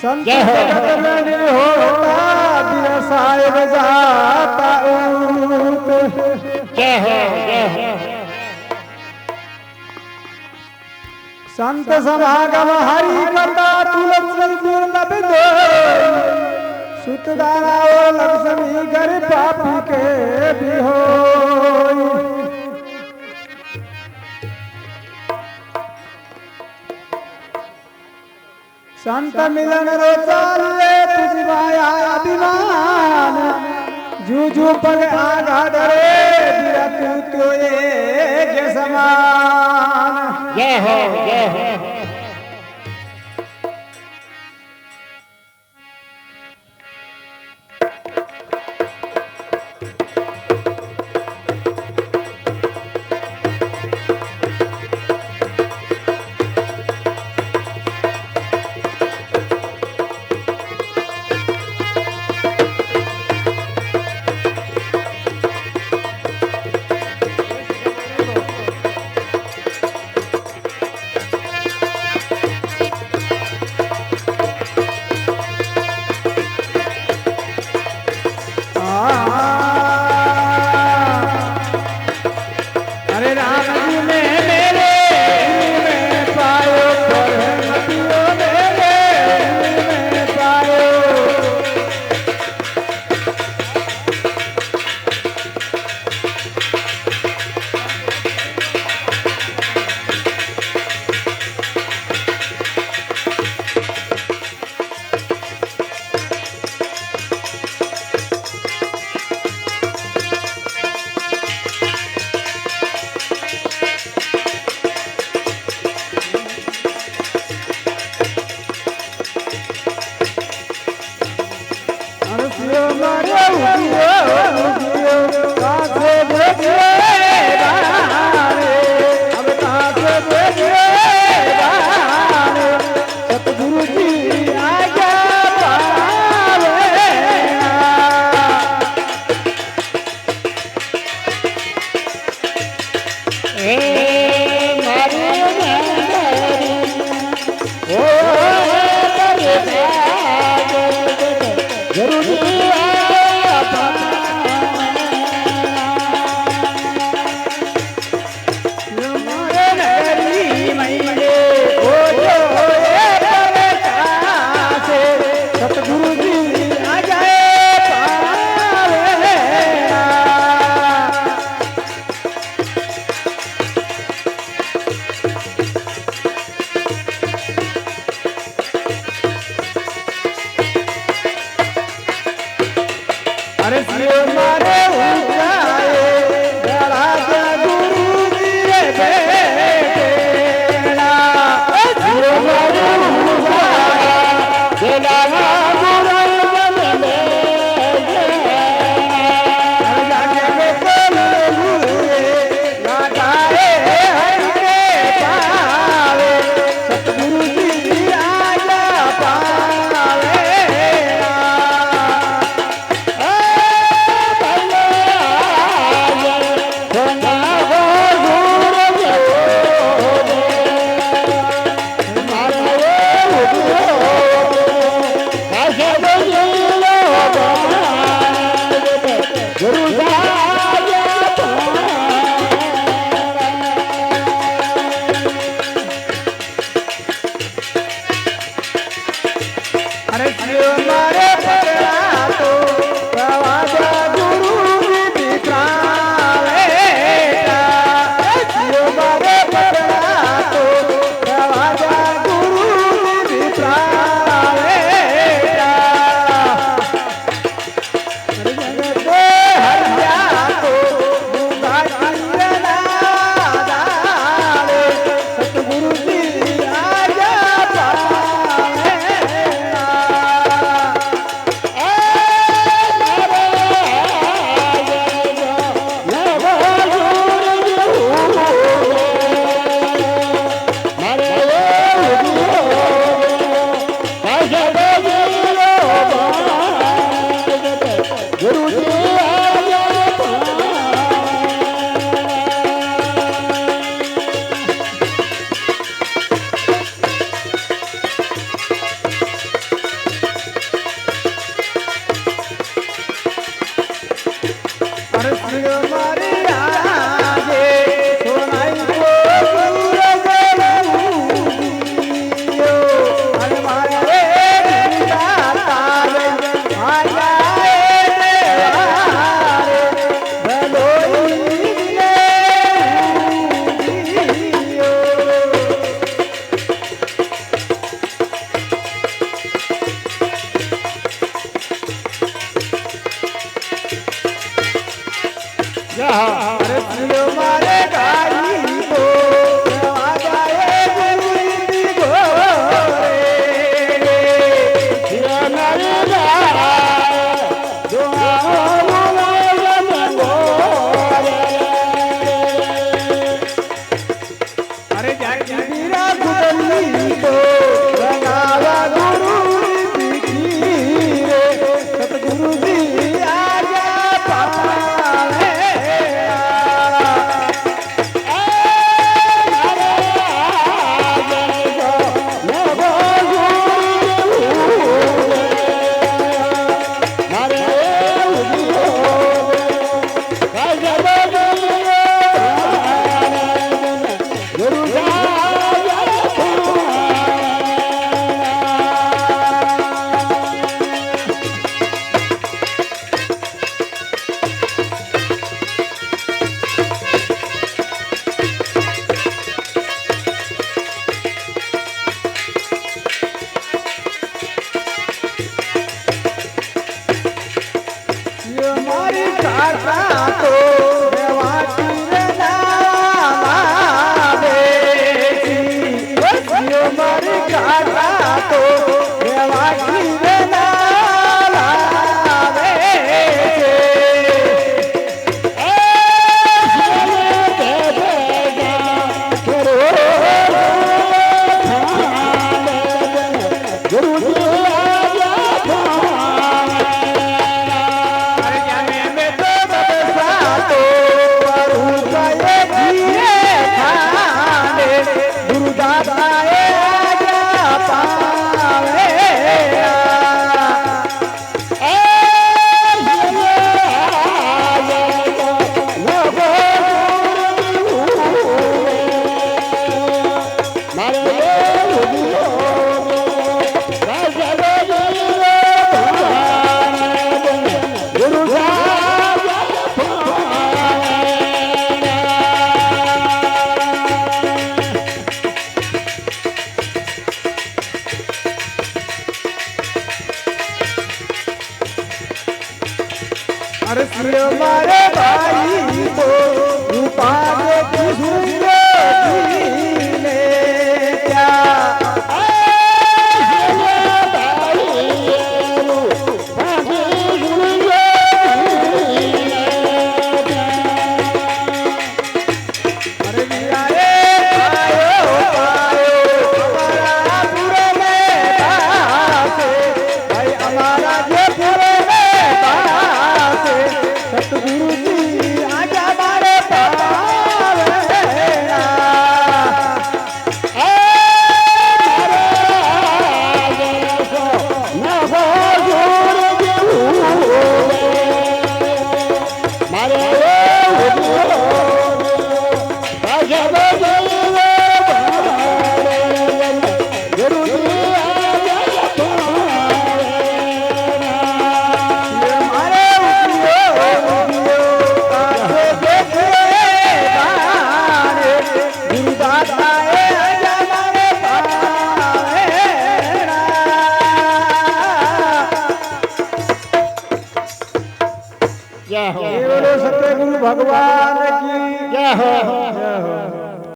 संत जगत में नहीं होता बिना साहिब जाता ऊत। जय हो जय हो। संत समागम हरि कथा तुलसी दुर्लभ दो सुतदारा और लक्ष्मी घर पापी के भी हो। संत मिलन रो चाले तुझ माया अभिमान जू जू पग आगा डरे दिया तू एक समान। जय हो जय हो। अरे शिव मारे ऊंचाए बड़ा गुरु जी रे बेटा शिव मारे ऊंचाए बड़ा काटा तो देवाती रे नामा बेची यो मारी काटा तो देवाती रे नामा बेची अरे सूर्य मारे भाई को रूपा देखी सूर्य ने क्या अरे वीराए आयो आयो हमारा पूरे में बासे भाई हमारा जे पूरे में बासे सतगुरु जी आजा मारे पावेना जय हो बोलो सतगुरु भगवान की जय हो जय हो।